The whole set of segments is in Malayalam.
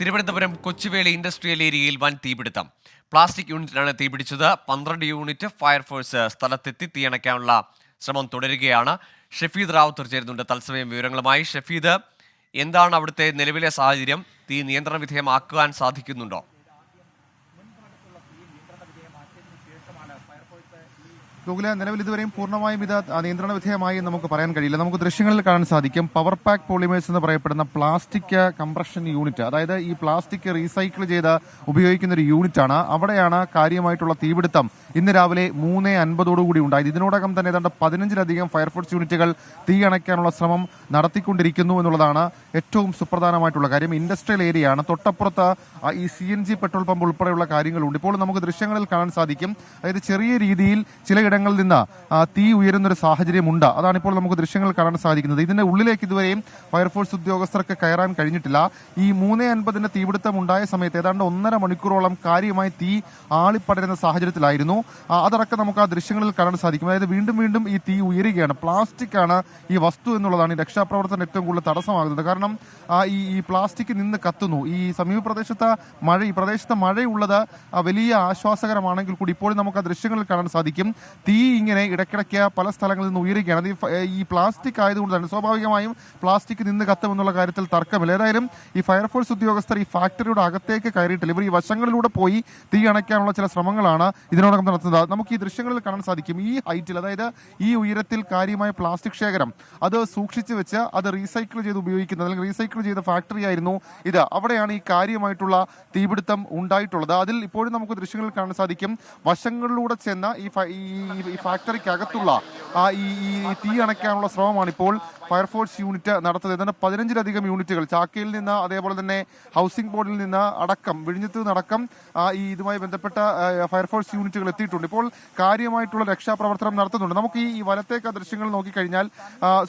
തിരുവനന്തപുരം കൊച്ചുവേളി ഇൻഡസ്ട്രിയൽ ഏരിയയിൽ വൻ തീപിടുത്തം. പ്ലാസ്റ്റിക് യൂണിറ്റിനാണ് തീപിടിച്ചത്. 12 യൂണിറ്റ് ഫയർഫോഴ്സ് സ്ഥലത്തെത്തി തീയണയ്ക്കാനുള്ള ശ്രമം തുടരുകയാണ്. ഷഫീദ് റാവുത്തർ ചേരുന്നുണ്ട് തത്സമയം വിവരങ്ങളുമായി. ഷഫീദ്, എന്താണ് അവിടുത്തെ നിലവിലെ സാഹചര്യം? തീ നിയന്ത്രണ വിധേയമാക്കുവാൻ സാധിക്കുന്നുണ്ടോ? ഗൂഗിള, നിലവിൽ ഇതുവരെയും പൂർണ്ണമായും ഇത് നിയന്ത്രണ വിധേയമായി നമുക്ക് പറയാൻ കഴിയില്ല. നമുക്ക് ദൃശ്യങ്ങളിൽ കാണാൻ സാധിക്കും പവർ പാക്ക് പോളിമേഴ്സ് എന്ന് പറയപ്പെടുന്ന പ്ലാസ്റ്റിക് കംപ്രഷൻ യൂണിറ്റ്, അതായത് ഈ പ്ലാസ്റ്റിക് റീസൈക്കിൾ ചെയ്ത് ഉപയോഗിക്കുന്ന ഒരു യൂണിറ്റാണ്. അവിടെയാണ് കാര്യമായിട്ടുള്ള തീപിടുത്തം ഇന്ന് രാവിലെ 3:50 ഉണ്ടായത്. ഇതിനോടകം തന്നെ ഏതാണ്ട് 15-ലധികം ഫയർഫോഴ്സ് യൂണിറ്റുകൾ തീ അണയ്ക്കാനുള്ള ശ്രമം നടത്തിക്കൊണ്ടിരിക്കുന്നു എന്നുള്ളതാണ് ഏറ്റവും സുപ്രധാനമായിട്ടുള്ള കാര്യം. ഇൻഡസ്ട്രിയൽ ഏരിയയാണ്, തൊട്ടപ്പുറത്ത് ഈ CNG പെട്രോൾ പമ്പ് ഉൾപ്പെടെയുള്ള കാര്യങ്ങളുണ്ട്. ഇപ്പോൾ നമുക്ക് ദൃശ്യങ്ങളിൽ കാണാൻ സാധിക്കും, അതായത് ചെറിയ രീതിയിൽ ചിലയിടങ്ങളിൽ നിന്ന് തീ ഉയരുന്നൊരു സാഹചര്യമുണ്ട്. അതാണ് ഇപ്പോൾ നമുക്ക് ദൃശ്യങ്ങൾ കാണാൻ സാധിക്കുന്നത്. ഇതിന്റെ ഉള്ളിലേക്ക് ഇതുവരെയും ഫയർഫോഴ്സ് ഉദ്യോഗസ്ഥർക്ക് കയറാൻ കഴിഞ്ഞിട്ടില്ല. ഈ 3:50 തീപിടുത്തം ഉണ്ടായ സമയത്ത് ഏതാണ്ട് 1.5 മണിക്കൂറോളം കാര്യമായി തീ ആളിപ്പടരുന്ന സാഹചര്യത്തിലായിരുന്നു. അതടക്കം നമുക്ക് ആ ദൃശ്യങ്ങളിൽ കാണാൻ സാധിക്കും. അതായത് വീണ്ടും വീണ്ടും ഈ തീ ഉയരുകയാണ്. പ്ലാസ്റ്റിക് ആണ് ഈ വസ്തു എന്നുള്ളതാണ് ഈ രക്ഷാപ്രവർത്തനം ഏറ്റവും കൂടുതൽ തടസ്സമാകുന്നത്. കാരണം ഈ പ്ലാസ്റ്റിക് നിന്ന് കത്തുന്നു. ഈ സമീപ പ്രദേശത്തെ മഴയുള്ളത് വലിയ ആശ്വാസകരമാണെങ്കിൽ കൂടി ഇപ്പോൾ നമുക്ക് ആ ദൃശ്യങ്ങളിൽ കാണാൻ സാധിക്കും തീ ഇങ്ങനെ ഇടയ്ക്കിടയ്ക്ക് പല സ്ഥലങ്ങളിൽ നിന്ന് ഉയരുകയാണ്. ഈ പ്ലാസ്റ്റിക് ആയതുകൊണ്ട് തന്നെ സ്വാഭാവികമായും പ്ലാസ്റ്റിക് നിന്ന് കത്തുമെന്നുള്ള കാര്യത്തിൽ തർക്കമില്ല. ഏതായാലും ഈ ഫയർഫോഴ്സ് ഉദ്യോഗസ്ഥർ ഈ ഫാക്ടറിയുടെ അകത്തേക്ക് കയറിയിട്ടില്ല. ഇവർ ഈ വശങ്ങളിലൂടെ പോയി തീ അണയ്ക്കാനുള്ള ചില ശ്രമങ്ങളാണ് ഇതിനോടകം നടത്തുന്നത്. നമുക്ക് ഈ ദൃശ്യങ്ങളിൽ കാണാൻ സാധിക്കും ഈ ഹൈറ്റിൽ, അതായത് ഈ ഉയരത്തിൽ കാര്യമായ പ്ലാസ്റ്റിക് ശേഖരം അത് സൂക്ഷിച്ചു വെച്ച് അത് റീസൈക്കിൾ ചെയ്ത് ഉപയോഗിക്കുന്നത്, അല്ലെങ്കിൽ റീസൈക്കിൾ ചെയ്ത ഫാക്ടറി ആയിരുന്നു ഇത്. അവിടെയാണ് ഈ കാര്യമായിട്ടുള്ള തീപിടുത്തം ഉണ്ടായിട്ടുള്ളത്. അതിൽ ഇപ്പോഴും നമുക്ക് ദൃശ്യങ്ങളിൽ കാണാൻ സാധിക്കും വശങ്ങളിലൂടെ ചെന്ന ഈ ഫാക്ടറിക്കകത്തുള്ള ഈ തീ അണയ്ക്കാനുള്ള ശ്രമമാണ് ഇപ്പോൾ ഫയർഫോഴ്സ് യൂണിറ്റ് നടത്തുന്നത്. ഏതാണ്ട് 15-ലധികം യൂണിറ്റുകൾ ചാക്കയിൽ നിന്ന്, അതേപോലെ തന്നെ ഹൗസിംഗ് ബോർഡിൽ നിന്ന് അടക്കം, വിഴിഞ്ഞത്ത് നിന്നടക്കം ഇതുമായി ബന്ധപ്പെട്ട ഫയർഫോഴ്സ് യൂണിറ്റുകൾ എത്തിയിട്ടുണ്ട്. ഇപ്പോൾ കാര്യമായിട്ടുള്ള രക്ഷാപ്രവർത്തനം നടത്തുന്നുണ്ട്. നമുക്ക് ഈ വലത്തേക്ക് ദൃശ്യങ്ങൾ നോക്കിക്കഴിഞ്ഞാൽ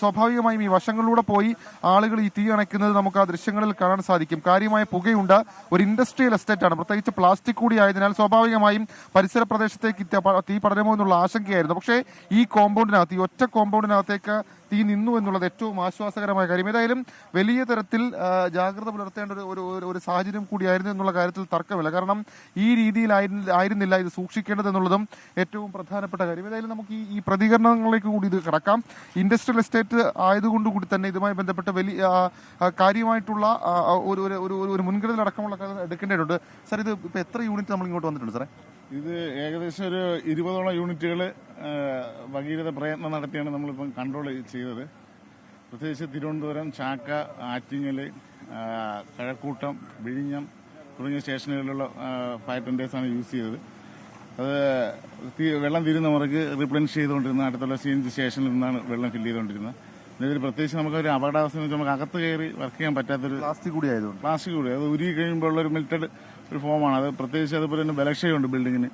സ്വാഭാവികമായും ഈ വശങ്ങളിലൂടെ പോയി ആളുകൾ ഈ തീ അണയ്ക്കുന്നത് നമുക്ക് ആ ദൃശ്യങ്ങളിൽ കാണാൻ സാധിക്കും. കാര്യമായ പുകയുണ്ട്. ഒരു ഇൻഡസ്ട്രിയൽ എസ്റ്റേറ്റ് ആണ്, പ്രത്യേകിച്ച് പ്ലാസ്റ്റിക് കൂടി ആയതിനാൽ സ്വാഭാവികമായും പരിസര പ്രദേശത്തേക്ക് തീ പടരുമോ എന്നുള്ള ആശങ്കയായിരുന്നു. പക്ഷേ ഈ കോമ്പൗണ്ടിനകത്ത്, ഈ ഒറ്റ കോമ്പൗണ്ടിനകത്തേക്ക് തീ നിന്നു എന്നുള്ളത് ഏറ്റവും ആശ്വാസകരമായ കാര്യം. ഏതായാലും വലിയ തരത്തിൽ ജാഗ്രത പുലർത്തേണ്ട ഒരു സാഹചര്യം കൂടിയായിരുന്നു എന്നുള്ള കാര്യത്തിൽ തർക്കമില്ല. കാരണം ഈ രീതിയിലായിരുന്നില്ല ഇത് സൂക്ഷിക്കേണ്ടത് എന്നുള്ളതും ഏറ്റവും പ്രധാനപ്പെട്ട കാര്യം. ഏതായാലും നമുക്ക് ഈ പ്രതികരണങ്ങളിലേക്ക് കൂടി ഇത് കിടക്കാം. ഇൻഡസ്ട്രിയൽ എസ്റ്റേറ്റ് ആയതുകൊണ്ട് കൂടി തന്നെ ഇതുമായി ബന്ധപ്പെട്ട വലിയ കാര്യമായിട്ടുള്ള ഒരു മുൻകരുതൽ അടക്കമുള്ള കാര്യം എടുക്കേണ്ടതുണ്ട്. സാർ, ഇത് ഇപ്പൊ എത്ര യൂണിറ്റ് നമ്മൾ ഇങ്ങോട്ട് വന്നിട്ടുണ്ട് സാറേ? ഇത് ഏകദേശം ഒരു 20ഓളം യൂണിറ്റുകൾ ഭഗീരഥ പ്രയത്നം നടത്തിയാണ് നമ്മളിപ്പം കൺട്രോൾ ചെയ്തത്. പ്രത്യേകിച്ച് തിരുവനന്തപുരം, ചാക്ക, ആറ്റിങ്ങൽ, കഴക്കൂട്ടം, വിഴിഞ്ഞം തുടങ്ങിയ സ്റ്റേഷനുകളിലുള്ള ഫയർ ടെൻഡേഴ്സാണ് യൂസ് ചെയ്തത്. അത് വെള്ളം തീരുന്ന മുറയ്ക്ക് റീപ്ലനിഷ് ചെയ്തുകൊണ്ടിരുന്ന അടുത്തുള്ള CNG സ്റ്റേഷനിൽ നിന്നാണ് വെള്ളം ഫില്ല് ചെയ്തുകൊണ്ടിരുന്നത്. ഇതിൽ പ്രത്യേകിച്ച് നമുക്കൊരു അപകടാവസ്ഥ എന്ന് വെച്ചാൽ നമുക്ക് അകത്ത് കയറി വർക്ക് ചെയ്യാൻ പറ്റാത്തൊരു പ്ലാസ്റ്റിക് കൂടി അത് ഉരുകി കഴിയുമ്പോൾ ഒരു മെൽറ്റഡ് ഒരു ഫോമാണ്. അത് പ്രത്യേകിച്ച് അതുപോലെ തന്നെ ബലക്ഷയമുണ്ട് ബിൽഡിങ്ങിന്.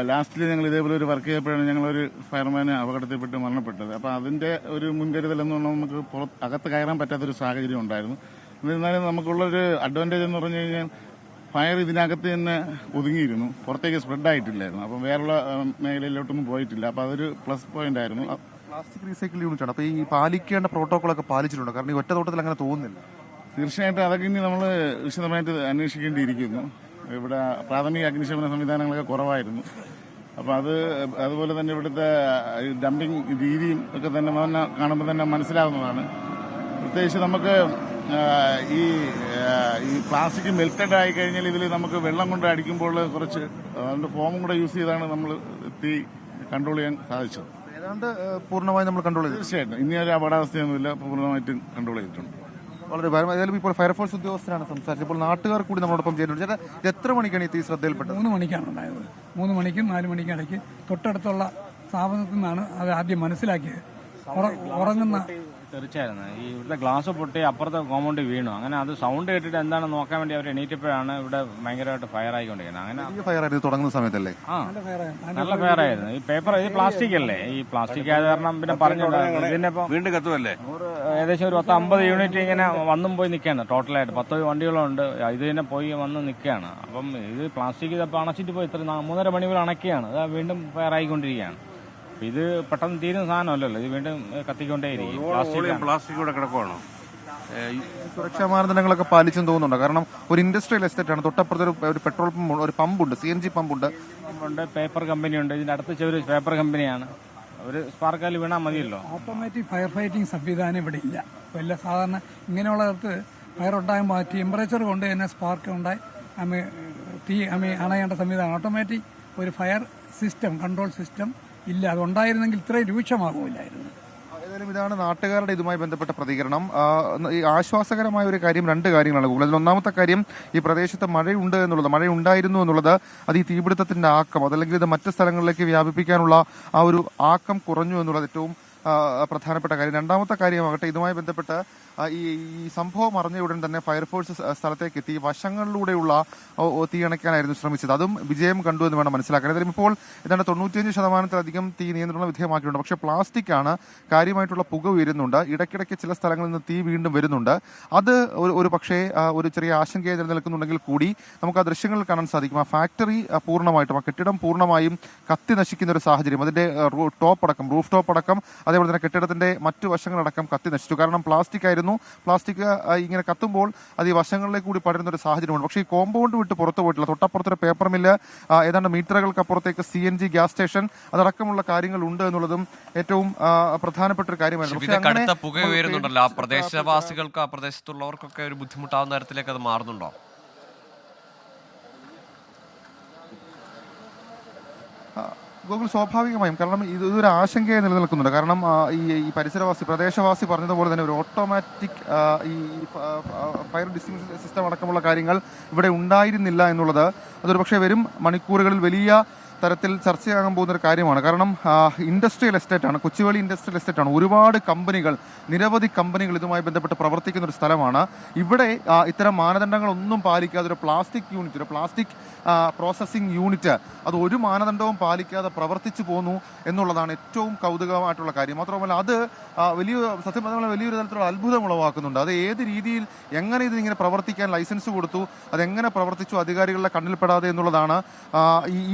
ലാസ്റ്റിൽ ഞങ്ങൾ ഇതേപോലെ ഒരു വർക്ക് ചെയ്തപ്പോഴാണ് ഞങ്ങളൊരു ഫയർമാന് അപകടത്തിൽപ്പെട്ട് മരണപ്പെട്ടത്. അപ്പോൾ അതിന്റെ ഒരു മുൻകരുതൽ എന്ന് പറഞ്ഞാൽ നമുക്ക് അകത്ത് കയറാൻ പറ്റാത്തൊരു സാഹചര്യം ഉണ്ടായിരുന്നു. എന്നിരുന്നാലും നമുക്കുള്ളൊരു അഡ്വാൻറ്റേജ് എന്ന് പറഞ്ഞു കഴിഞ്ഞാൽ ഫയർ ഇതിനകത്ത് തന്നെ ഒതുങ്ങിയിരുന്നു, പുറത്തേക്ക് സ്പ്രെഡ് ആയിട്ടില്ലായിരുന്നു. അപ്പം വേറുള്ള മേഖലയിലോട്ടൊന്നും പോയിട്ടില്ല. അപ്പോൾ അതൊരു പ്ലസ് പോയിന്റ് ആയിരുന്നു. പ്ലാസ്റ്റിക് റീസൈക്കിൾ യൂണിറ്റ് ആണ്. അപ്പോൾ ഈ പാലിക്കേണ്ട പ്രോട്ടോകോളൊക്കെ പാലിച്ചിട്ടുണ്ട്? കാരണം ഈ ഒറ്റ തോട്ടത്തിൽ അങ്ങനെ തോന്നുന്നില്ല. തീർച്ചയായിട്ടും അതൊക്കെ ഇനി നമ്മൾ വിശദമായിട്ട് അന്വേഷിക്കേണ്ടിയിരിക്കുന്നു. ഇവിടെ പ്രാഥമിക അഗ്നിശമന സംവിധാനങ്ങളൊക്കെ കുറവായിരുന്നു. അപ്പോൾ അതുപോലെ തന്നെ ഇവിടുത്തെ ഡംപിങ് രീതിയും ഒക്കെ തന്നെ കാണുമ്പോൾ തന്നെ മനസ്സിലാവുന്നതാണ്. പ്രത്യേകിച്ച് നമുക്ക് ഈ പ്ലാസ്റ്റിക് മെൽറ്റഡ് ആയി കഴിഞ്ഞാൽ ഇതിൽ നമുക്ക് വെള്ളം കൊണ്ട് അടിക്കുമ്പോൾ കുറച്ച് അതിന്റെ ഫോമും കൂടെ യൂസ് ചെയ്താണ് നമ്മൾ തീ കൺട്രോൾ ചെയ്യാൻ സാധിച്ചത്. ഏതാണ്ട് പൂർണ്ണമായി നമ്മൾ കൺട്രോൾ ചെയ്തു. തീർച്ചയായിട്ടും ഇനി ഒരു അപകടാവസ്ഥയൊന്നുമില്ല, പൂർണ്ണമായിട്ടും കൺട്രോൾ ചെയ്തിട്ടുണ്ട്. വളരെ ഏതായാലും ഇപ്പോൾ ഫയർഫോഴ്സ് ഉദ്യോഗസ്ഥരാണ് സംസാരിച്ചത്. ഇപ്പോൾ നാട്ടുകാർ കൂടി നമ്മളോടൊപ്പം ചേരുന്നുണ്ട്. ചേട്ടാ, ഇത് എത്ര മണിക്കാണ് ഈ തീ ശ്രദ്ധയിൽപ്പെട്ടത്? 3 മണിക്കാണ് ഉണ്ടായത്. 3 മണിക്കും 4 മണിക്കും ഇടയ്ക്ക് തൊട്ടടുത്തുള്ള സ്ഥാപനത്തിൽ നിന്നാണ് അത് ആദ്യം മനസ്സിലാക്കിയത്. ഉറങ്ങുന്ന തെറിച്ചായിരുന്നു. ഈ ഇവിടുത്തെ ഗ്ലാസ് പൊട്ടി അപ്പുറത്തെ കോമ്പൗണ്ടിൽ വീണു. അങ്ങനെ അത് സൗണ്ട് കേട്ടിട്ട് എന്താണെന്ന് നോക്കാൻ വേണ്ടി അവർ എണീറ്റപ്പോഴാണ് ഇവിടെ ഭയങ്കരമായിട്ട് ഫയർ ആയിക്കൊണ്ടിരിക്കുന്നത്. അങ്ങനെ ഫയർ ആയിരുന്നു തുടങ്ങുന്ന സമയത്തല്ലേ? നല്ല ഫയർ ആയിരുന്നു. ഈ പേപ്പർ ഇത് പ്ലാസ്റ്റിക് അല്ലേ, ഈ പ്ലാസ്റ്റിക് ആയത് കാരണം പിന്നെ പറഞ്ഞു ഇതിന്റെ വീണ്ടും കത്തുമല്ലേ. ഏകദേശം ഒരു 50 യൂണിറ്റ് ഇങ്ങനെ വന്നും പോയി നിൽക്കുകയാണ്. ടോട്ടലായിട്ട് 10 വണ്ടികളുണ്ട്. ഇത് തന്നെ പോയി വന്ന് നിൽക്കുകയാണ്. അപ്പം ഇത് പ്ലാസ്റ്റിക് ഇതപ്പോൾ അണച്ചിട്ട് പോയി 3.5 മണി വരെ അണക്കുകയാണ്. അത് വീണ്ടും ഫയർ ആയിക്കൊണ്ടിരിക്കുകയാണ്. ഇത് പെട്ടെന്ന് തീരുന്ന സാധനമല്ലല്ലോ, ഇത് വീണ്ടും കത്തിക്കൊണ്ടേയിരിക്കും. പ്ലാസ്റ്റിക് കൂടെ കിടക്കുവാണോ? സുരക്ഷാ മാനദണ്ഡങ്ങളൊക്കെ പാലിച്ചെന്ന് തോന്നുന്നുണ്ടോ? കാരണം ഒരു ഇൻഡസ്ട്രിയൽ എസ്റ്റേറ്റ് ആണ്, തൊട്ടപ്പുറത്ത് ഒരു പെട്രോൾ പമ്പ്, ഒരു പമ്പുണ്ട്, CNG പമ്പുണ്ട്. ഉണ്ട്, പേപ്പർ കമ്പനിയുണ്ട്, ഇതിന്റെ അടുത്ത ചെറിയ പേപ്പർ കമ്പനിയാണ്. ഒരു സ്പാർക്കാൽ വീണാൽ മതിയല്ലോ. ഓട്ടോമാറ്റിക് ഫയർ ഫൈറ്റിംഗ് സംവിധാനം ഇവിടെ ഇല്ല. വല്ല സാധാരണ ഇങ്ങനെയുള്ളടത്ത് ഫയർ ഉണ്ടാകുമ്പോൾ ടെമ്പറേച്ചർ കൊണ്ട് തന്നെ സ്പാർക്ക് ഉണ്ടായി തീ അണയേണ്ട സംവിധാനം. ഓട്ടോമാറ്റിക് ഒരു ഫയർ സിസ്റ്റം, കൺട്രോൾ സിസ്റ്റം ഇല്ല. അതുണ്ടായിരുന്നെങ്കിൽ ഇത്രയും രൂക്ഷമാകുമില്ലായിരുന്നു. ഏതായാലും ഇതാണ് നാട്ടുകാരുടെ ഇതുമായി ബന്ധപ്പെട്ട പ്രതികരണം. ഈ ആശ്വാസകരമായ ഒരു കാര്യം, രണ്ട് കാര്യങ്ങളാണ് ഗൂഗിൾ. അതിൽ ഒന്നാമത്തെ കാര്യം, ഈ പ്രദേശത്ത് മഴയുണ്ട് എന്നുള്ളത്, മഴയുണ്ടായിരുന്നു എന്നുള്ളത്, അത് ഈ തീപിടുത്തത്തിന്റെ ആക്കം, അതല്ലെങ്കിൽ ഇത് മറ്റ് സ്ഥലങ്ങളിലേക്ക് വ്യാപിപ്പിക്കാനുള്ള ആ ഒരു ആക്കം കുറഞ്ഞു എന്നുള്ളത് ഏറ്റവും പ്രധാനപ്പെട്ട കാര്യം. രണ്ടാമത്തെ കാര്യമാകട്ടെ, ഇതുമായി ബന്ധപ്പെട്ട് ഈ സംഭവം അറിഞ്ഞ ഉടൻ തന്നെ ഫയർഫോഴ്സ് സ്ഥലത്തേക്ക് എത്തി വശങ്ങളിലൂടെയുള്ള തീ അണയ്ക്കാനായിരുന്നു ശ്രമിച്ചത്. അതും വിജയം കണ്ടു എന്ന് വേണം മനസ്സിലാക്കാൻ. ഏതായാലും ഇപ്പോൾ ഏതാണ്ട് 95% തീ നിയന്ത്രണ വിധേയമാക്കിയിട്ടുണ്ട്. പക്ഷേ പ്ലാസ്റ്റിക് ആണ്, കാര്യമായിട്ടുള്ള പുക ഉയരുന്നുണ്ട്. ഇടയ്ക്കിടയ്ക്ക് ചില സ്ഥലങ്ങളിൽ നിന്ന് തീ വീണ്ടും വരുന്നുണ്ട്. അത് ഒരു പക്ഷേ ഒരു ചെറിയ ആശങ്കയെ നിലനിൽക്കുന്നുണ്ടെങ്കിൽ കൂടി നമുക്ക് ആ ദൃശ്യങ്ങളിൽ കാണാൻ സാധിക്കും. ആ ഫാക്ടറി പൂർണ്ണമായിട്ടും, ആ കെട്ടിടം പൂർണ്ണമായും കത്തി നശിക്കുന്ന ഒരു സാഹചര്യം. അതിന്റെ ടോപ്പ് അടക്കം, റൂഫ് ടോപ്പ് അടക്കം, അതേപോലെ തന്നെ കെട്ടിടത്തിന്റെ മറ്റു വശങ്ങളടക്കം കത്തി നശിച്ചു. കാരണം പ്ലാസ്റ്റിക് ആയിരുന്നു. പ്ലാസ്റ്റിക് ഇങ്ങനെ കത്തുമ്പോൾ അത് ഈ വശങ്ങളിലേക്ക് കൂടി പടരുന്ന ഒരു സാഹചര്യമുണ്ട്. പക്ഷേ ഈ കോമ്പൗണ്ട് വിട്ട് പുറത്തു പോയിട്ടില്ല. തൊട്ടപ്പുറത്തൊരു പേപ്പർ മില്ല്, ഏതാണ്ട് മീറ്ററുകൾക്ക് അപ്പുറത്തേക്ക് CNG ഗ്യാസ് സ്റ്റേഷൻ, അതടക്കമുള്ള കാര്യങ്ങൾ ഉണ്ട് എന്നുള്ളതും ഏറ്റവും പ്രധാനപ്പെട്ട ഒരു കാര്യമായിരുന്നു. കടുത്ത പുക ഉയരുന്നുണ്ടല്ലോ, ആ പ്രദേശവാസികൾക്ക്, ആ പ്രദേശത്തുള്ളവർക്കൊക്കെ ഒരു ബുദ്ധിമുട്ടാവുന്ന തരത്തിലേക്ക് അത് മാറുന്നുണ്ടോ? ഗൂഗിൾ സ്വാഭാവികമായും, കാരണം ഇതൊരു ആശങ്കയെ നിലനിൽക്കുന്നുണ്ട്. കാരണം ഈ പ്രദേശവാസി പറഞ്ഞതുപോലെ തന്നെ ഒരു ഓട്ടോമാറ്റിക് ഈ ഫയർ ഡിസ്റ്റിങ്ഷൻ സിസ്റ്റം അടക്കമുള്ള കാര്യങ്ങൾ ഇവിടെ ഉണ്ടായിരുന്നില്ല എന്നുള്ളത് അതൊരു പക്ഷേ വരും മണിക്കൂറുകളിൽ വലിയ തരത്തിൽ ചർച്ചയാകാൻ പോകുന്ന ഒരു കാര്യമാണ്. കാരണം ഇൻഡസ്ട്രിയൽ എസ്റ്റേറ്റ് ആണ്, കൊച്ചുവേളി ഇൻഡസ്ട്രിയൽ എസ്റ്റേറ്റ് ആണ്. ഒരുപാട് കമ്പനികൾ, നിരവധി കമ്പനികൾ ഇതുമായി ബന്ധപ്പെട്ട് പ്രവർത്തിക്കുന്ന ഒരു സ്ഥലമാണ്. ഇവിടെ ഇത്തരം മാനദണ്ഡങ്ങളൊന്നും പാലിക്കാതെ ഒരു പ്ലാസ്റ്റിക് യൂണിറ്റ്, ഒരു പ്ലാസ്റ്റിക് പ്രോസസ്സിംഗ് യൂണിറ്റ്, അത് ഒരു മാനദണ്ഡവും പാലിക്കാതെ പ്രവർത്തിച്ചു പോന്നു എന്നുള്ളതാണ് ഏറ്റവും കൗതുകമായിട്ടുള്ള കാര്യം. മാത്രമല്ല അത് സത്യം പറഞ്ഞാൽ വലിയൊരു തരത്തിലുള്ള അത്ഭുതം ഉളവാക്കുന്നുണ്ട്. അത് ഏത് രീതിയിൽ, എങ്ങനെ ഇതിങ്ങനെ പ്രവർത്തിക്കാൻ ലൈസൻസ് കൊടുത്തു, അതെങ്ങനെ പ്രവർത്തിച്ചു അധികാരികളുടെ കണ്ണിൽപ്പെടാതെ എന്നുള്ളതാണ്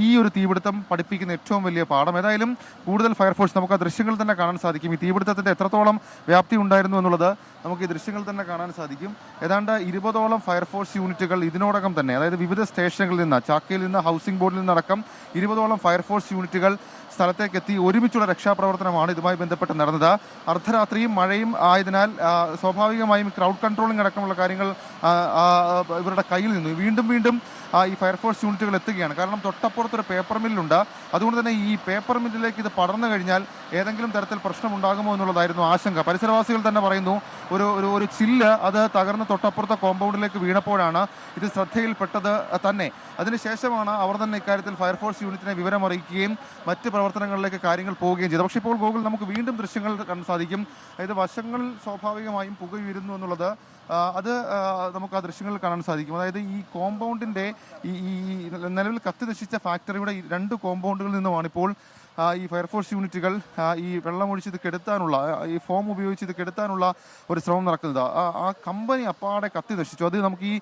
ഈ ഒരു തീപിടുത്തം പഠിപ്പിക്കുന്ന ഏറ്റവും വലിയ പാഠം. ഏതായാലും കൂടുതൽ ഫയർഫോഴ്സ്, നമുക്ക് ആ ദൃശ്യങ്ങൾ തന്നെ കാണാൻ സാധിക്കും. ഈ തീപിടുത്തത്തിന്റെ എത്രത്തോളം വ്യാപ്തി ഉണ്ടായിരുന്നു എന്നുള്ളത് നമുക്ക് ഈ ദൃശ്യങ്ങൾ തന്നെ കാണാൻ സാധിക്കും. ഏതാണ്ട് 20ഓളം ഫയർഫോഴ്സ് യൂണിറ്റുകൾ ഇതിനോടകം തന്നെ, അതായത് വിവിധ സ്റ്റേഷനുകളിൽ നിന്ന്, ചാക്കയിൽ നിന്ന്, ഹൗസിംഗ് ബോർഡിൽ നിന്നടക്കം 20ഓളം ഫയർഫോഴ്സ് യൂണിറ്റുകൾ സ്ഥലത്തേക്കെത്തി ഒരുമിച്ചുള്ള രക്ഷാപ്രവർത്തനമാണ് ഇതുമായി ബന്ധപ്പെട്ട് നടന്നത്. അർദ്ധരാത്രിയും മഴയും ആയതിനാൽ സ്വാഭാവികമായും ക്രൗഡ് കൺട്രോളിംഗ് അടക്കമുള്ള കാര്യങ്ങൾ ഇവരുടെ കയ്യിൽ നിന്നു. വീണ്ടും ഈ ഫയർഫോഴ്സ് യൂണിറ്റുകൾ എത്തുകയാണ്. കാരണം തൊട്ടപ്പുറത്തൊരു പേപ്പർ മില്ലുണ്ട്. അതുകൊണ്ട് തന്നെ ഈ പേപ്പർ മില്ലിലേക്ക് ഇത് പടർന്നു കഴിഞ്ഞാൽ ഏതെങ്കിലും തരത്തിൽ പ്രശ്നമുണ്ടാകുമോ എന്നുള്ളതായിരുന്നു ആശങ്ക. പരിസരവാസികൾ തന്നെ പറയുന്നു, ഒരു ചില്ല് അത് തകർന്ന് തൊട്ടപ്പുറത്തെ കോമ്പൗണ്ടിലേക്ക് വീണപ്പോഴാണ് ഇത് ശ്രദ്ധയിൽപ്പെട്ടത് തന്നെ. അതിനുശേഷമാണ് അവർ തന്നെ ഇക്കാര്യത്തിൽ ഫയർഫോഴ്സ് യൂണിറ്റിനെ വിവരം അറിയിക്കുകയും മറ്റ് പ്രവർത്തനങ്ങളിലേക്ക് കാര്യങ്ങൾ പോവുകയും ചെയ്തു. പക്ഷേ ഇപ്പോൾ ഗൂഗിൾ നമുക്ക് വീണ്ടും ദൃശ്യങ്ങൾ കാണാൻ സാധിക്കും. അതായത് വശങ്ങളിൽ സ്വാഭാവികമായും പുക ഉയരുന്നു എന്നുള്ളത് അത് നമുക്ക് ആ ദൃശ്യങ്ങളിൽ കാണാൻ സാധിക്കും. അതായത് ഈ കോമ്പൗണ്ടിന്റെ ഈ നിലവിൽ കത്തി നശിച്ച ഫാക്ടറിയുടെ 2 കോമ്പൗണ്ടുകളിൽ നിന്നുമാണ് ഇപ്പോൾ ഈ ഫയർഫോഴ്സ് യൂണിറ്റുകൾ ഈ വെള്ളമൊഴിച്ച് ഇത് കെടുത്താനുള്ള, ഈ ഫോം ഉപയോഗിച്ച് ഇത് കെടുത്താനുള്ള ഒരു ശ്രമം നടക്കുന്നത്. ആ കമ്പനി അപ്പാടെ കത്തി നശിച്ചു. അത് നമുക്ക് ഈ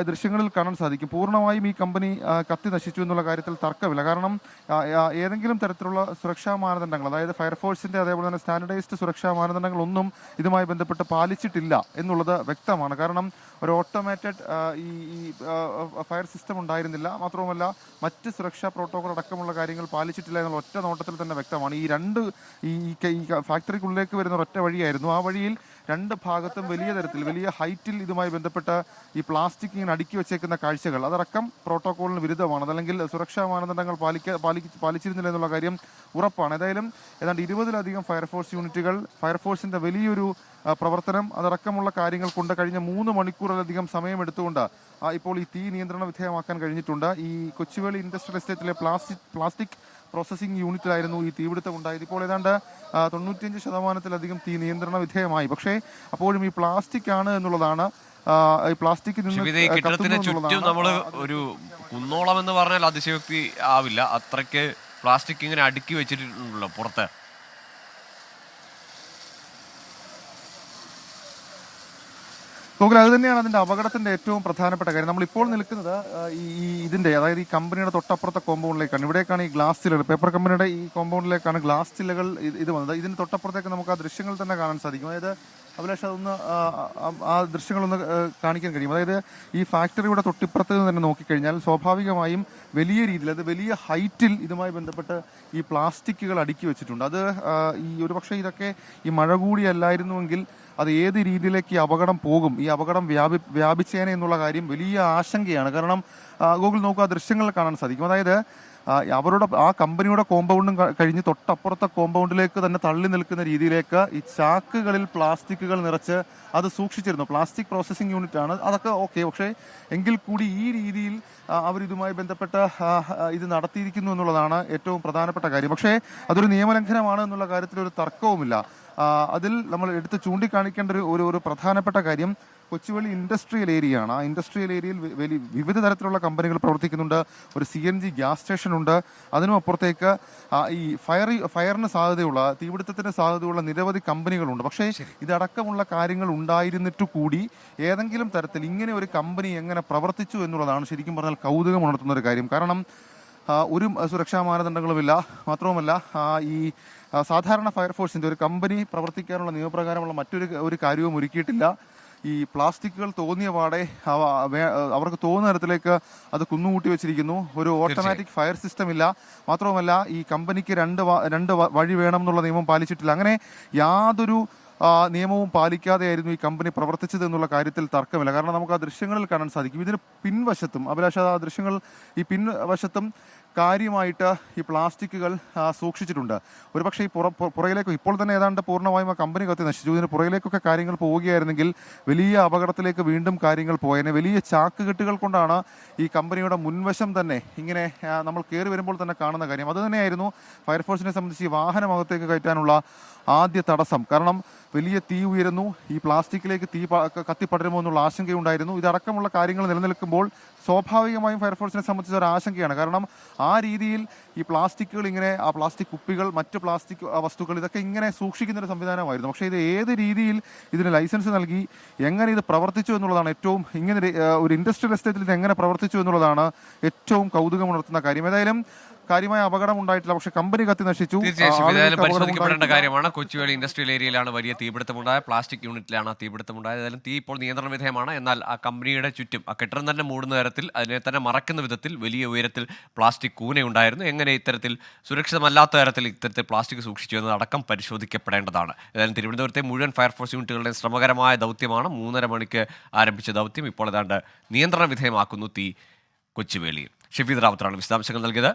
ദൃശ്യങ്ങളിൽ കാണാൻ സാധിക്കും. പൂർണ്ണമായും ഈ കമ്പനി കത്തി നശിച്ചു എന്നുള്ള കാര്യത്തിൽ തർക്കമില്ല. കാരണം ഏതെങ്കിലും തരത്തിലുള്ള സുരക്ഷാ മാനദണ്ഡങ്ങൾ, അതായത് ഫയർഫോഴ്സിന്റെ അതേപോലെ തന്നെ സ്റ്റാൻഡർഡൈസ്ഡ് സുരക്ഷാ മാനദണ്ഡങ്ങളൊന്നും ഇതുമായി ബന്ധപ്പെട്ട് പാലിച്ചിട്ടില്ല എന്നുള്ളത് വ്യക്തമാണ്. കാരണം ഒരു ഓട്ടോമേറ്റഡ് ഈ ഫയർ സിസ്റ്റം ഉണ്ടായിരുന്നില്ല. മാത്രവുമല്ല മറ്റ് സുരക്ഷാ പ്രോട്ടോകോൾ അടക്കമുള്ള കാര്യങ്ങൾ പാലിച്ചിട്ടില്ല എന്നുള്ള ഒറ്റ നോട്ടത്തിൽ തന്നെ വ്യക്തമാണ്. ഈ ഫാക്ടറിക്കുള്ളിലേക്ക് വരുന്ന ഒരൊറ്റ വഴിയായിരുന്നു. ആ വഴിയിൽ 2 ഭാഗത്തും വലിയ തരത്തിൽ, വലിയ ഹൈറ്റിൽ ഇതുമായി ബന്ധപ്പെട്ട ഈ പ്ലാസ്റ്റിക് ഇങ്ങനെ അടുക്കി വെച്ചേക്കുന്ന കാഴ്ചകൾ, അതടക്കം പ്രോട്ടോകോളിന് വിരുദ്ധമാണ്. അതല്ലെങ്കിൽ സുരക്ഷാ മാനദണ്ഡങ്ങൾ പാലിച്ചിരുന്നില്ല എന്നുള്ള കാര്യം ഉറപ്പാണ്. ഏതായാലും ഏതാണ്ട് 20ലധികം ഫയർഫോഴ്സ് യൂണിറ്റുകൾ, ഫയർഫോഴ്സിന്റെ വലിയൊരു പ്രവർത്തനം, അതടക്കമുള്ള കാര്യങ്ങൾ കൊണ്ട് കഴിഞ്ഞ 3 മണിക്കൂറിലധികം സമയമെടുത്തുകൊണ്ട് ഇപ്പോൾ ഈ തീ നിയന്ത്രണ വിധേയമാക്കാൻ കഴിഞ്ഞിട്ടുണ്ട്. ഈ കൊച്ചുവേളി ഇൻഡസ്ട്രിയൽ എസ്റ്റേറ്റിലെ പ്ലാസ്റ്റിക് പ്രോസസ്സിംഗ് യൂണിറ്റിലായിരുന്നു ഈ തീപിടുത്തം ഉണ്ടായത്. ഇപ്പോൾ ഏതാണ്ട് 95% തീ നിയന്ത്രണ വിധേയമായി. പക്ഷേ അപ്പോഴും ഈ പ്ലാസ്റ്റിക് ആണ് എന്നുള്ളതാണ്, ഈ പ്ലാസ്റ്റിക് കെട്ടിടത്തിന് ചുറ്റും നമ്മൾ ഒരു കുന്നോളം എന്ന് പറഞ്ഞാൽ അതിശയോക്തി ആവില്ല. അത്രയ്ക്ക് പ്ലാസ്റ്റിക് ഇങ്ങനെ അടുക്കി വെച്ചിട്ടുണ്ടല്ലോ പുറത്ത്. ഗൂഗിൾ അത് തന്നെയാണ് അതിന്റെ അപകടത്തിന്റെ ഏറ്റവും പ്രധാനപ്പെട്ട കാര്യം. നമ്മളിപ്പോൾ നിൽക്കുന്നത് അതായത് ഈ കമ്പനിയുടെ തൊട്ടപ്പുറത്തെ കോമ്പൗണ്ടിലേക്കാണ്. ഇവിടേക്കാണ് ഈ ഗ്ലാസ് ചില്ലകൾ, പേപ്പർ കമ്പനിയുടെ ഈ കോമ്പൗണ്ടിലേക്കാണ് ഗ്ലാസ് ചില്ലകൾ ഇത് വന്നത്. ഇതിന് തൊട്ടപ്പുറത്തേക്ക് നമുക്ക് ആ ദൃശ്യങ്ങൾ തന്നെ കാണാൻ സാധിക്കും. അതായത് അഭിലാഷ് അതൊന്ന് ആ ദൃശ്യങ്ങളൊന്ന് കാണിക്കാൻ കഴിയും. അതായത് ഈ ഫാക്ടറിയുടെ തൊട്ടിപ്പുറത്ത് നിന്ന് തന്നെ നോക്കിക്കഴിഞ്ഞാൽ സ്വാഭാവികമായും വലിയ രീതിയിൽ, അത് വലിയ ഹൈറ്റിൽ ഇതുമായി ബന്ധപ്പെട്ട് ഈ പ്ലാസ്റ്റിക്കുകൾ അടുക്കി വെച്ചിട്ടുണ്ട്. അത് ഈ ഒരുപക്ഷെ ഇതൊക്കെ ഈ മഴ കൂടി അല്ലായിരുന്നുവെങ്കിൽ അത് ഏത് രീതിയിലേക്ക് ഈ അപകടം പോകും, ഈ അപകടം വ്യാപിച്ചേനെ എന്നുള്ള കാര്യം വലിയ ആശങ്കയാണ്. കാരണം ഗൂഗിൾ നോക്കുക, ദൃശ്യങ്ങൾ കാണാൻ സാധിക്കും. അതായത് അവരുടെ ആ കമ്പനിയുടെ കോമ്പൗണ്ടും കഴിഞ്ഞ് തൊട്ടപ്പുറത്തെ കോമ്പൗണ്ടിലേക്ക് തന്നെ തള്ളി നിൽക്കുന്ന രീതിയിലേക്ക് ഈ ചാക്കുകളിൽ പ്ലാസ്റ്റിക്കുകൾ നിറച്ച് അത് സൂക്ഷിച്ചിരുന്നു. പ്ലാസ്റ്റിക് പ്രോസസ്സിംഗ് യൂണിറ്റ് ആണ്, അതൊക്കെ ഓക്കെ. പക്ഷേ എങ്കിൽ കൂടി ഈ രീതിയിൽ അവരിതുമായി ബന്ധപ്പെട്ട ഇത് നടത്തിയിരിക്കുന്നു എന്നുള്ളതാണ് ഏറ്റവും പ്രധാനപ്പെട്ട കാര്യം. പക്ഷേ അതൊരു നിയമലംഘനമാണ് എന്നുള്ള കാര്യത്തിൽ ഒരു തർക്കവുമില്ല. അതിൽ നമ്മൾ എടുത്ത് ചൂണ്ടിക്കാണിക്കേണ്ട ഒരു പ്രധാനപ്പെട്ട കാര്യം കൊച്ചുവേളി ഇൻഡസ്ട്രിയൽ ഏരിയയാണ്. ആ ഇൻഡസ്ട്രിയൽ ഏരിയയിൽ വിവിധ തരത്തിലുള്ള കമ്പനികൾ പ്രവർത്തിക്കുന്നുണ്ട്. ഒരു CNG ഗ്യാസ് സ്റ്റേഷൻ ഉണ്ട്. അതിനും അപ്പുറത്തേക്ക് ഈ ഫയറിന് സാധ്യതയുള്ള, തീപിടുത്തത്തിന് സാധ്യതയുള്ള നിരവധി കമ്പനികളുണ്ട്. പക്ഷേ ഇതടക്കമുള്ള കാര്യങ്ങൾ ഉണ്ടായിരുന്നിട്ട് കൂടി ഏതെങ്കിലും തരത്തിൽ ഇങ്ങനെ ഒരു കമ്പനി എങ്ങനെ പ്രവർത്തിച്ചു എന്നുള്ളതാണ് ശരിക്കും പറഞ്ഞാൽ കൗതുകം ഉണർത്തുന്ന ഒരു കാര്യം. കാരണം ഒരു സുരക്ഷാ മാനദണ്ഡങ്ങളുമില്ല. മാത്രവുമല്ല ഈ സാധാരണ ഫയർഫോഴ്സിൻ്റെ ഒരു കമ്പനി പ്രവർത്തിക്കാനുള്ള നിയമപ്രകാരമുള്ള മറ്റൊരു കാര്യവും ഒരുക്കിയിട്ടില്ല. ഈ പ്ലാസ്റ്റിക്കുകൾ തോന്നിയ പാടെ അവർക്ക് തോന്നുന്ന തരത്തിലേക്ക് അത് കുന്നുകൂട്ടി വെച്ചിരിക്കുന്നു. ഒരു ഓട്ടോമാറ്റിക് ഫയർ സിസ്റ്റം ഇല്ല. മാത്രവുമല്ല ഈ കമ്പനിക്ക് രണ്ട് വഴി വേണം എന്നുള്ള നിയമം പാലിച്ചിട്ടില്ല. അങ്ങനെ യാതൊരു നിയമവും പാലിക്കാതെയായിരുന്നു ഈ കമ്പനി പ്രവർത്തിച്ചത് എന്നുള്ള കാര്യത്തിൽ തർക്കമില്ല. കാരണം നമുക്ക് ആ ദൃശ്യങ്ങളിൽ കാണാൻ സാധിക്കും. ഇതിന് പിൻവശത്തും അഭിലാഷ, ആ ദൃശ്യങ്ങൾ ഈ പിൻവശത്തും കാര്യമായിട്ട് ഈ പ്ലാസ്റ്റിക്കുകൾ സൂക്ഷിച്ചിട്ടുണ്ട്. ഒരുപക്ഷെ ഈ പുറകിലേക്ക് ഇപ്പോൾ തന്നെ ഏതാണ്ട് പൂർണ്ണമായും ആ കമ്പനി കത്തി നശിച്ചു. ഇതിന് പുറകിലേക്കൊക്കെ കാര്യങ്ങൾ പോവുകയായിരുന്നെങ്കിൽ വലിയ അപകടത്തിലേക്ക് വീണ്ടും കാര്യങ്ങൾ പോയേനെ. വലിയ ചാക്കുകെട്ടുകൾ കൊണ്ടാണ് ഈ കമ്പനിയുടെ മുൻവശം തന്നെ ഇങ്ങനെ നമ്മൾ കയറി വരുമ്പോൾ തന്നെ കാണുന്ന കാര്യം. അത് തന്നെയായിരുന്നു ഫയർഫോഴ്സിനെ സംബന്ധിച്ച് ഈ വാഹനമകത്തേക്ക് കയറ്റാനുള്ള ആദ്യ തടസ്സം. കാരണം വലിയ തീ ഉയരുന്നു, ഈ പ്ലാസ്റ്റിക്കിലേക്ക് തീ കത്തിപ്പടരുമോ എന്നുള്ള ആശങ്കയുണ്ടായിരുന്നു. ഇതടക്കമുള്ള കാര്യങ്ങൾ നിലനിൽക്കുമ്പോൾ സ്വാഭാവികമായും ഫയർഫോഴ്സിനെ സംബന്ധിച്ച ഒരു ആശങ്കയാണ്. കാരണം ആ രീതിയിൽ ഈ പ്ലാസ്റ്റിക്കുകൾ ഇങ്ങനെ, ആ പ്ലാസ്റ്റിക് കുപ്പികൾ, മറ്റ് പ്ലാസ്റ്റിക് വസ്തുക്കൾ ഇതൊക്കെ ഇങ്ങനെ സൂക്ഷിക്കുന്നൊരു സംവിധാനമായിരുന്നു. പക്ഷേ ഇത് ഏത് രീതിയിൽ ഇതിന് ലൈസൻസ് നൽകി, എങ്ങനെ ഇത് പ്രവർത്തിച്ചു എന്നുള്ളതാണ് ഏറ്റവും, ഇങ്ങനെ ഒരു ഇൻഡസ്ട്രിയൽ എസ്റ്റേറ്റിൽ ഇത് എങ്ങനെ പ്രവർത്തിച്ചു എന്നുള്ളതാണ് ഏറ്റവും കൗതുകമുണർത്തുന്ന കാര്യം. ഏതായാലും കാര്യമായ അപകടം ഉണ്ടായിട്ടില്ല. പക്ഷേ കമ്പനി കത്തി നശിച്ചു. തീർച്ചയായും പരിശോധിക്കപ്പെടേണ്ട കാര്യമാണ്. കൊച്ചുവേളി ഇൻഡസ്ട്രിയൽ ഏരിയയിലാണ് വലിയ തീപിടുത്തമുണ്ടായത്. പ്ലാസ്റ്റിക് യൂണിറ്റിലാണ് തീപിടുത്തമുണ്ടായത്. ഏതായാലും തീ ഇപ്പോൾ നിയന്ത്രണ വിധേയമാണ്. എന്നാൽ ആ കമ്പനിയുടെ ചുറ്റും ആ കെട്ടിടം തന്നെ മൂടുന്ന തരത്തിൽ, അതിനെ തന്നെ മറക്കുന്ന വിധത്തിൽ വലിയ ഉയരത്തിൽ പ്ലാസ്റ്റിക് കൂനയുണ്ടായിരുന്നു. എങ്ങനെ ഇത്തരത്തിൽ സുരക്ഷിതമല്ലാത്ത തരത്തിൽ ഇത്തരത്തിൽ പ്ലാസ്റ്റിക് സൂക്ഷിച്ചു എന്നതടക്കം പരിശോധിക്കപ്പെടേണ്ടതാണ്. ഏതായാലും തിരുവനന്തപുരത്തെ മുഴുവൻ ഫയർഫോഴ്സ് യൂണിറ്റുകളുടെ ശ്രമകരമായ ദൗത്യമാണ്. 3:30 മണിക്ക് ആരംഭിച്ച ദൗത്യം ഇപ്പോൾ ഏതാണ്ട് നിയന്ത്രണ വിധേയമാക്കുന്നു തീ കൊച്ചുവേളിയിൽ. ഷെഫീദ് റാവത്താണ് വിശദാംശങ്ങൾ നൽകിയത്.